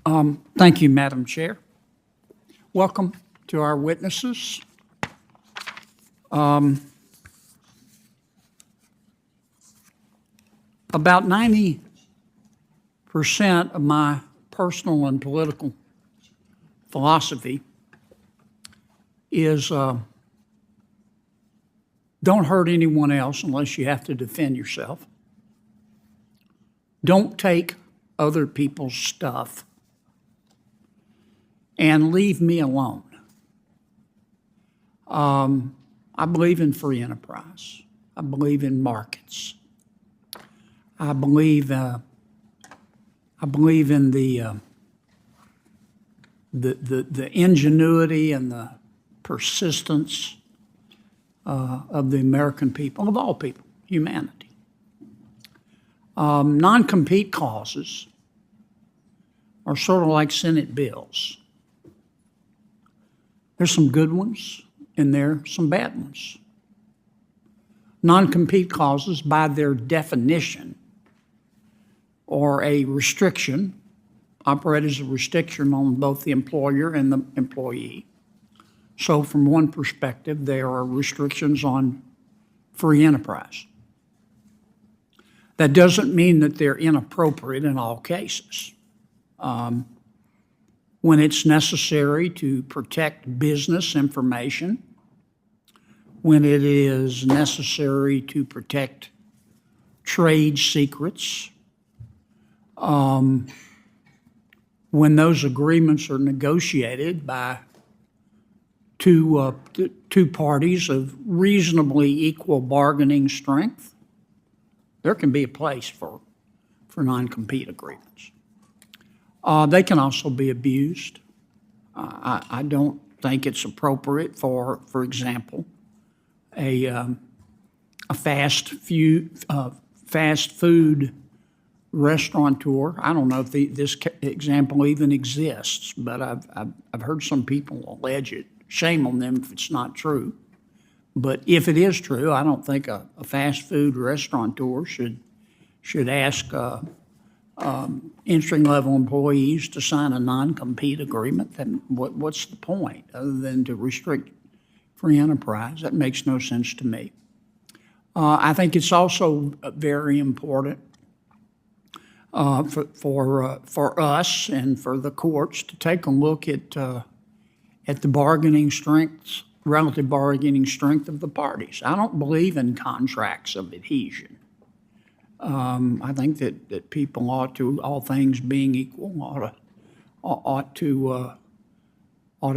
Thank you, Madam Chair. Welcome to our witnesses. About 90% of my personal and political philosophy is don't hurt anyone else unless you have to defend yourself. Don't take other people's stuff, and leave me alone. I believe in free enterprise. I believe in markets. I believe in the ingenuity and the persistence of the American people, of all people, humanity. Non-compete clauses are sort of like Senate bills. There's some good ones and there are some bad ones. Non-compete clauses, by their definition, are a restriction, operate as a restriction on both the employer and the employee. So from one perspective, there are restrictions on free enterprise. That doesn't mean that they're inappropriate in all cases. When it's necessary to protect business information, when it is necessary to protect trade secrets, when those agreements are negotiated by two parties of reasonably equal bargaining strength, there can be a place for non-compete agreements. They can also be abused. I don't think it's appropriate for example, a fast food restaurateur. I don't know if this example even exists, but I've heard some people allege it. Shame on them if it's not true. But if it is true, I don't think a fast food restaurateur should ask entry-level employees to sign a non-compete agreement. Then what's the point other than to restrict free enterprise? That makes no sense to me. I think it's also very important for us and for the courts to take a look at the bargaining strengths, relative bargaining strength of the parties. I don't believe in contracts of adhesion. I think that people ought to, all things being equal, ought to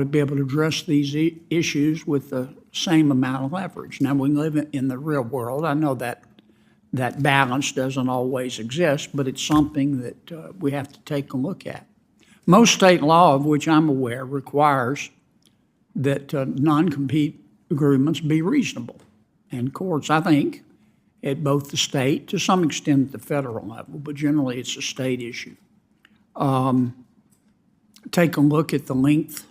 be able to address these issues with the same amount of leverage. Now, we live in the real world. I know that balance doesn't always exist, but it's something that we have to take a look at. Most state law, of which I'm aware, requires that non-compete agreements be reasonable. And courts, I think, at both the state, to some extent at the federal level, but generally it's a state issue, take a look at the length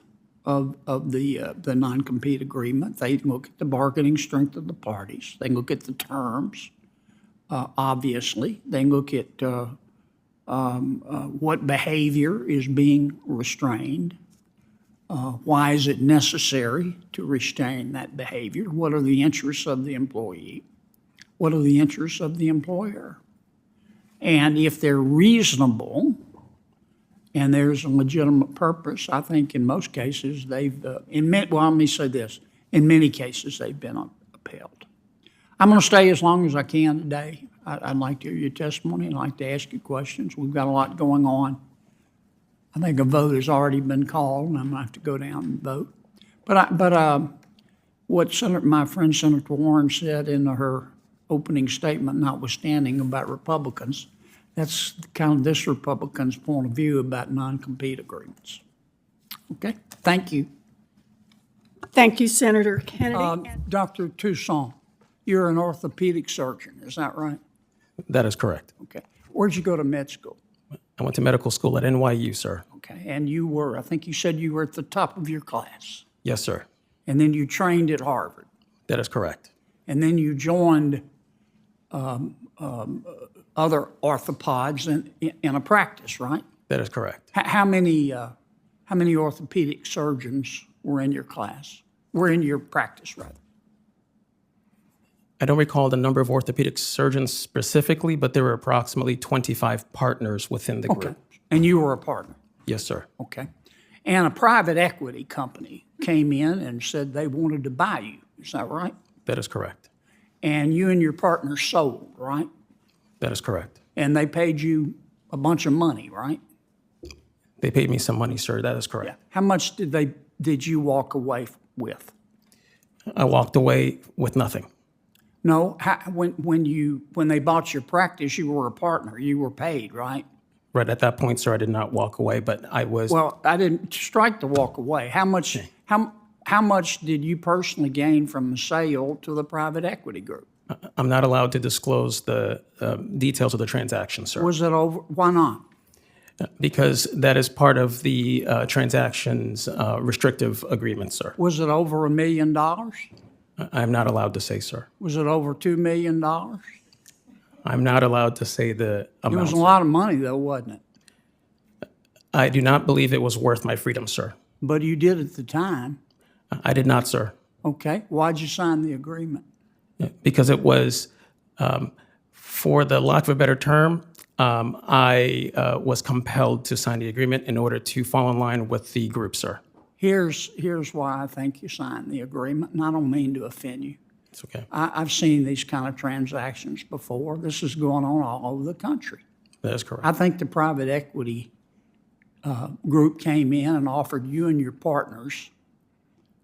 of the non-compete agreement. They look at the bargaining strength of the parties. They look at the terms, obviously. They look at what behavior is being restrained. Why is it necessary to restrain that behavior? What are the interests of the employee? What are the interests of the employer? And if they're reasonable and there's a legitimate purpose, I think in most cases they've, let me say this, in many cases they've been upheld. I'm going to stay as long as I can today. I'd like to hear your testimony. I'd like to ask you questions. We've got a lot going on. I think a vote has already been called, and I'm going to have to go down and vote. But what my friend Senator Warren said in her opening statement, notwithstanding about Republicans, that's kind of this Republican's point of view about non-compete agreements. Okay, thank you. Thank you, Senator Kennedy. Dr. Toussaint, you're an orthopedic surgeon, is that right? That is correct. Okay. Where'd you go to med school? I went to medical school at NYU, sir. Okay, and you were, I think you said you were at the top of your class. Yes, sir. And then you trained at Harvard. That is correct. And then you joined other orthopods in a practice, right? That is correct. How many orthopedic surgeons were in your class? Were in your practice, rather? I don't recall the number of orthopedic surgeons specifically, but there were approximately 25 partners within the Okay. group. And you were a partner? Yes, sir. Okay. And a private equity company came in and said they wanted to buy you. Is that right? That is correct. And you and your partner sold, right? That is correct. And they paid you a bunch of money, right? They paid me some money, sir. That is correct. Yeah. How much did you walk away with? I walked away with nothing. No, when they bought your practice, you were a partner. You were paid, right? Right at that point, sir, I did not walk away, but I was. Well, I didn't strike the walk away. How much did you personally gain from the sale to the private equity group? I'm not allowed to disclose the details of the transaction, sir, Was it over? Why not? because that is part of the transaction's restrictive agreement, sir. Was it over $1 million? I'm not allowed to say, sir. Was it over $2 million? I'm not allowed to say the It amount. was a sir. lot of money, though, wasn't it? I do not believe it was worth my freedom, sir. But you did at the time. I did not, sir, Okay. Why'd you sign the agreement? because it was, for the lack of a better term, I was compelled to sign the agreement in order to fall in line with the group, sir. Here's why I think you signed the agreement, and I don't mean to offend you. It's okay. I've seen these kind of transactions before. This is going on all over the country. That is correct. I think the private equity group came in and offered you and your partners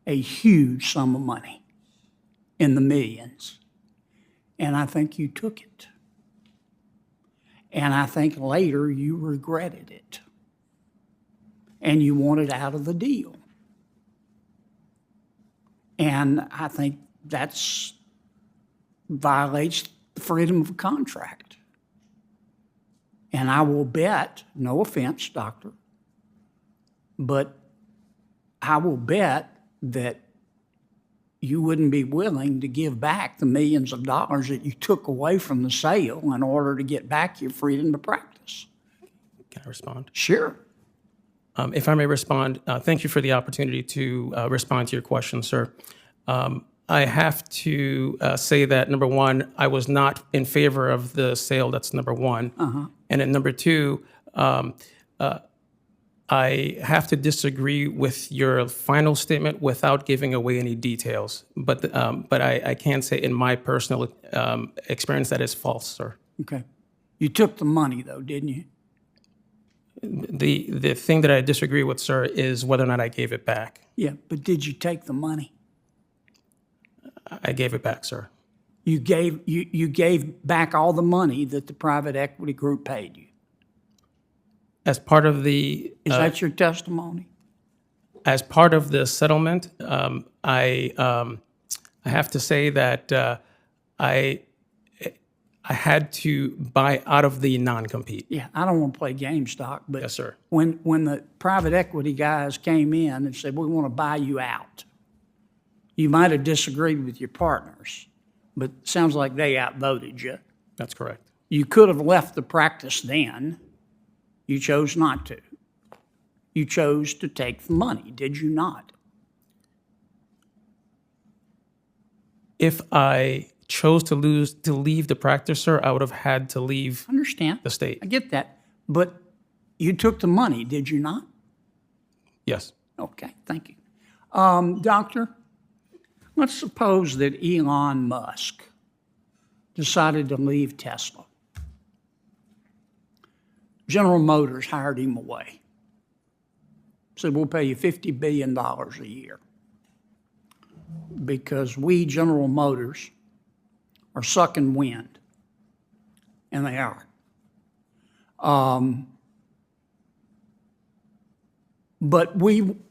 a huge sum of money in the millions. And I think you took it. And I think later you regretted it. And you wanted out of the deal. And I think that's violates the freedom of contract. And I will bet, no offense, doctor, but I will bet that you wouldn't be willing to give back the millions of dollars that you took away from the sale in order to get back your freedom to practice. Can I respond? Sure. If I may respond, thank you for the opportunity to respond to your question, sir. I have to say that, number one, I was not in favor of the sale. That's number one. And then number two, I have to disagree with your final statement without giving away any details. But I can say in my personal experience that is false, sir. Okay. You took the money, though, didn't you? The thing that I disagree with, sir, is whether or not I gave it back. Yeah, but did you take the money? I gave it back, sir. You gave back all the money that the private equity group paid you. As part of the Is that your testimony? as part of the settlement, I have to say that I had to buy out of the non-compete. Yeah, I don't want to play game stock, but Yes, sir. when the private equity guys came in and said, we want to buy you out, you might have disagreed with your partners, but it sounds like they outvoted you. That's correct. You could have left the practice then. You chose not to. You chose to take the money, did you not? If I chose to leave the practice, sir, I would have had to leave Understand? the state. I get that. But you took the money, did you not? Yes. Okay, thank you. Doctor, let's suppose that Elon Musk decided to leave Tesla. General Motors hired him away. Said, we'll pay you $50 billion a year because we, General Motors, are sucking wind. And they are. But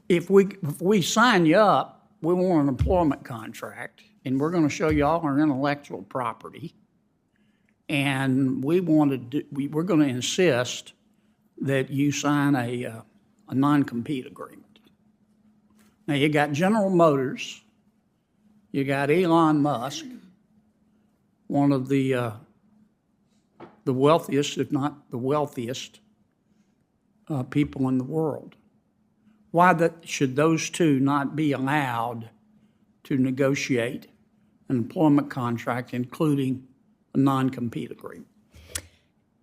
if we sign you up, we want an employment contract, and we're going to show you all our intellectual property. And we're going to insist that you sign a non-compete agreement. Now, you got General Motors, you got Elon Musk, one of the wealthiest, if not the wealthiest, people in the world. Should those two not be allowed to negotiate an employment contract, including a non-compete agreement?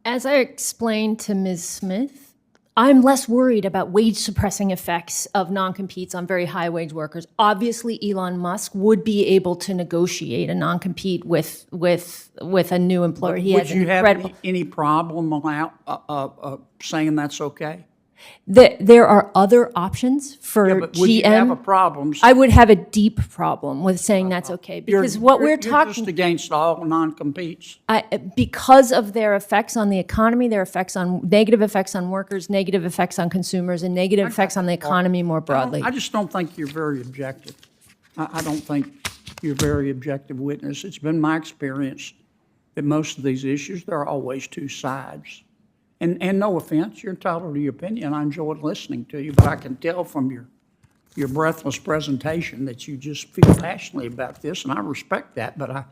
As I explained to Ms. Smith, I'm less worried about wage suppressing effects of non-competes on very high wage workers. Obviously, Elon Musk would be able to negotiate a non-compete with a new employer. He Would has you an have incredible. any problem saying that's okay? There are other options for But would you have a GM. problem? I would have a deep problem with saying that's okay because what we're You're talking. just against all non-competes. Because of their effects on the economy, their effects on negative effects on workers, negative effects on consumers, and negative effects on the economy more broadly. I just don't think you're very objective. I don't think you're a very objective witness. It's been my experience that most of these issues, there are always two sides. And no offense, you're entitled to your opinion. I enjoyed listening to you, but I can tell from your breathless presentation that you just feel passionately about this, and I respect that, but I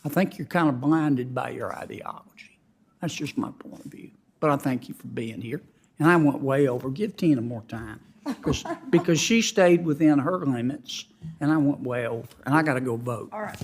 think you're kind of blinded by your ideology. That's just my point of view. But I thank you for being here. And I went way over. Give Tina more time. Because she stayed within her limits, and I went way over. And I got to go vote. All right.